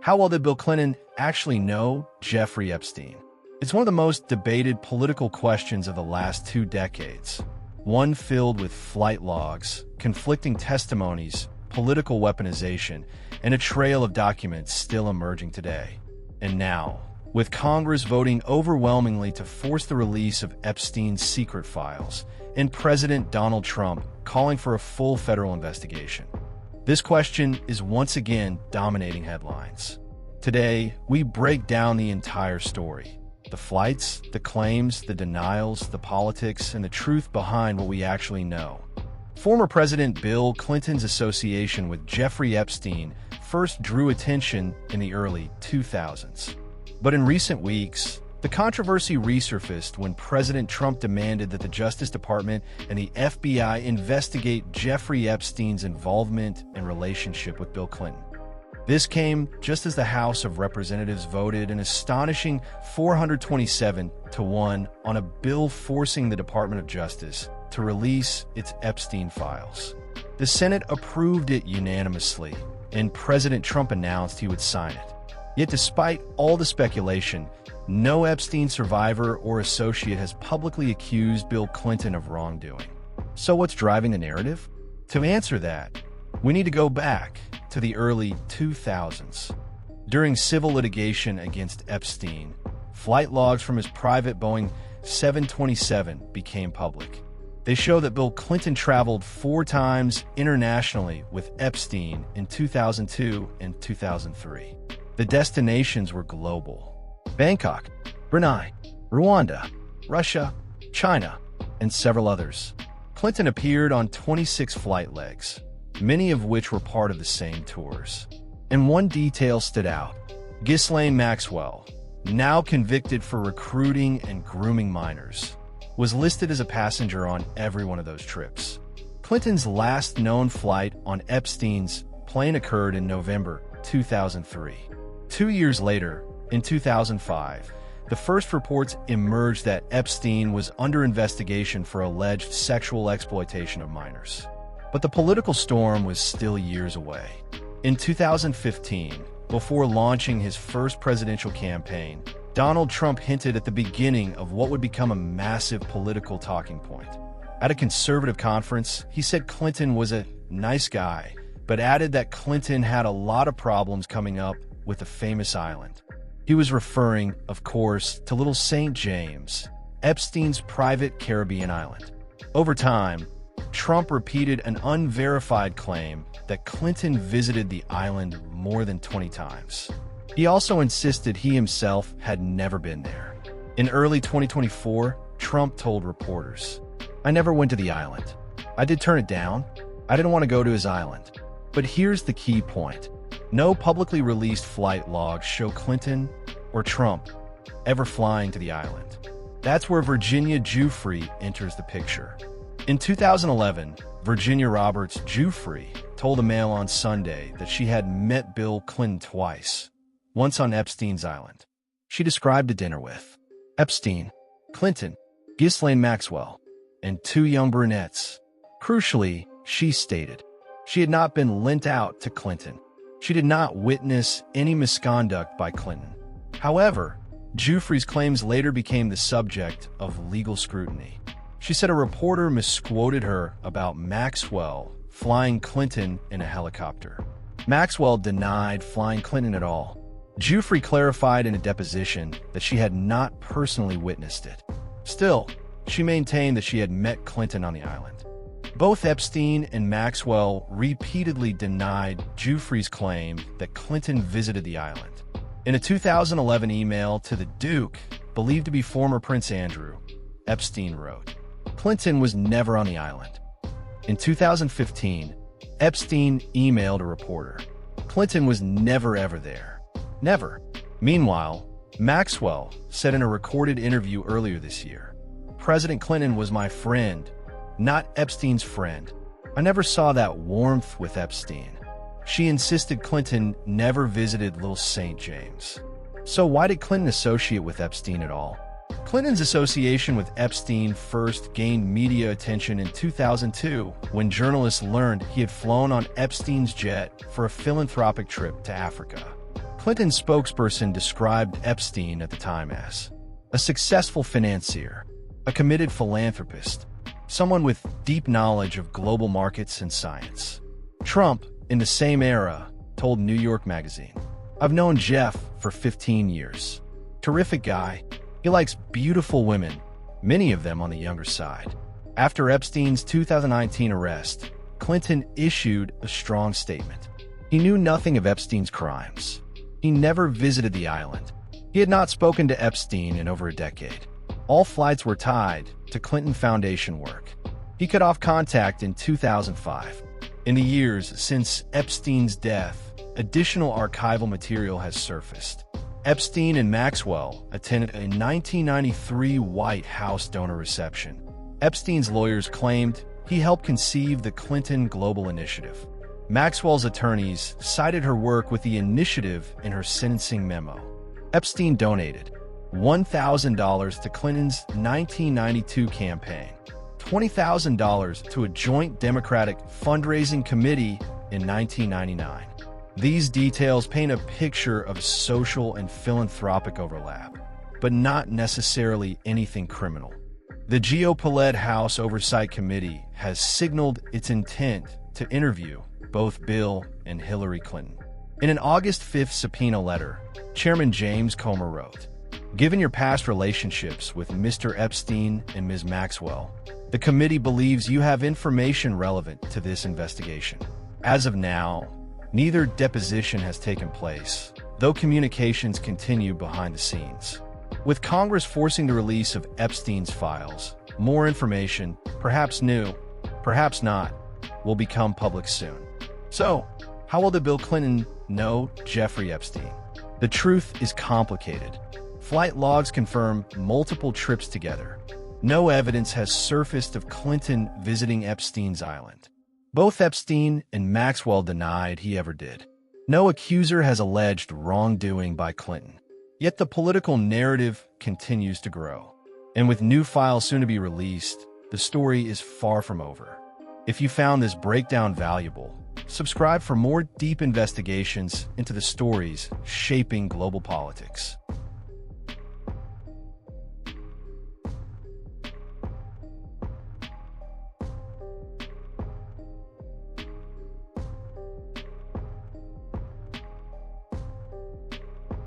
How well did Bill Clinton actually know Jeffrey Epstein? It's one of the most debated political questions of the last 2 decades, one filled with flight logs, conflicting testimonies, political weaponization, and a trail of documents still emerging today. And now, with Congress voting overwhelmingly to force the release of Epstein's secret files, and President Donald Trump calling for a full federal investigation, this question is once again dominating headlines. Today, we break down the entire story. The flights, the claims, the denials, the politics, and the truth behind what we actually know. Former President Bill Clinton's association with Jeffrey Epstein first drew attention in the early 2000s. But in recent weeks, the controversy resurfaced when President Trump demanded that the Justice Department and the FBI investigate Jeffrey Epstein's involvement and relationship with Bill Clinton. This came just as the House of Representatives voted an astonishing 427-1 on a bill forcing the Department of Justice to release its Epstein files. The Senate approved it unanimously, and President Trump announced he would sign it. Yet despite all the speculation, no Epstein survivor or associate has publicly accused Bill Clinton of wrongdoing. So what's driving the narrative? To answer that, we need to go back to the early 2000s. During civil litigation against Epstein, flight logs from his private Boeing 727 became public. They show that Bill Clinton traveled 4 times internationally with Epstein in 2002 and 2003. The destinations were global: Bangkok, Brunei, Rwanda, Russia, China, and several others. Clinton appeared on 26 flight legs, many of which were part of the same tours. And one detail stood out. Ghislaine Maxwell, now convicted for recruiting and grooming minors, was listed as a passenger on every one of those trips. Clinton's last known flight on Epstein's plane occurred in November 2003. 2 years later, in 2005, the first reports emerged that Epstein was under investigation for alleged sexual exploitation of minors. But the political storm was still years away. In 2015, before launching his first presidential campaign, Donald Trump hinted at the beginning of what would become a massive political talking point. At a conservative conference, he said Clinton was a nice guy, but added that Clinton had a lot of problems coming up with a famous island. He was referring, of course, to Little St. James, Epstein's private Caribbean island. Over time, Trump repeated an unverified claim that Clinton visited the island more than 20 times. He also insisted he himself had never been there. In early 2024, Trump told reporters, "I never went to the island. I did turn it down. I didn't want to go to his island." But here's the key point. No publicly released flight logs show Clinton or Trump ever flying to the island. That's where Virginia Giuffre enters the picture. In 2011, Virginia Roberts Giuffre told the Mail on Sunday that she had met Bill Clinton twice, once on Epstein's island. She described a dinner with Epstein, Clinton, Ghislaine Maxwell, and 2 young brunettes. Crucially, she stated, she had not been lent out to Clinton. She did not witness any misconduct by Clinton. However, Giuffre's claims later became the subject of legal scrutiny. She said a reporter misquoted her about Maxwell flying Clinton in a helicopter. Maxwell denied flying Clinton at all. Giuffre clarified in a deposition that she had not personally witnessed it. Still, she maintained that she had met Clinton on the island. Both Epstein and Maxwell repeatedly denied Giuffre's claim that Clinton visited the island. In a 2011 email to the Duke, believed to be former Prince Andrew, Epstein wrote, "Clinton was never on the island." In 2015, Epstein emailed a reporter, "Clinton was never ever there. Never." Meanwhile, Maxwell said in a recorded interview earlier this year, "President Clinton was my friend, not Epstein's friend. I never saw that warmth with Epstein." She insisted Clinton never visited Little St. James. So why did Clinton associate with Epstein at all? Clinton's association with Epstein first gained media attention in 2002 when journalists learned he had flown on Epstein's jet for a philanthropic trip to Africa. Clinton spokesperson described Epstein at the time as a successful financier, a committed philanthropist, someone with deep knowledge of global markets and science. Trump, in the same era, told New York Magazine, "I've known Jeff for 15 years. Terrific guy. He likes beautiful women, many of them on the younger side." After Epstein's 2019 arrest, Clinton issued a strong statement. He knew nothing of Epstein's crimes. He never visited the island. He had not spoken to Epstein in over a decade. All flights were tied to Clinton Foundation work. He cut off contact in 2005. In the years since Epstein's death, additional archival material has surfaced. Epstein and Maxwell attended a 1993 White House donor reception. Epstein's lawyers claimed he helped conceive the Clinton Global Initiative. Maxwell's attorneys cited her work with the initiative in her sentencing memo. Epstein donated $1,000 to Clinton's 1992 campaign, $20,000 to a joint Democratic fundraising committee in 1999. These details paint a picture of social and philanthropic overlap, but not necessarily anything criminal. The GOP-led House Oversight Committee has signaled its intent to interview both Bill and Hillary Clinton. In an August 5th subpoena letter, Chairman James Comer wrote, "Given your past relationships with Mr. Epstein and Ms. Maxwell, the committee believes you have information relevant to this investigation." As of now, neither deposition has taken place, though communications continue behind the scenes. With Congress forcing the release of Epstein's files, more information, perhaps new, perhaps not, will become public soon. So, how well did Bill Clinton know Jeffrey Epstein? The truth is complicated. Flight logs confirm multiple trips together. No evidence has surfaced of Clinton visiting Epstein's island. Both Epstein and Maxwell denied he ever did. No accuser has alleged wrongdoing by Clinton. Yet the political narrative continues to grow. And with new files soon to be released, the story is far from over. If you found this breakdown valuable, subscribe for more deep investigations into the stories shaping global politics.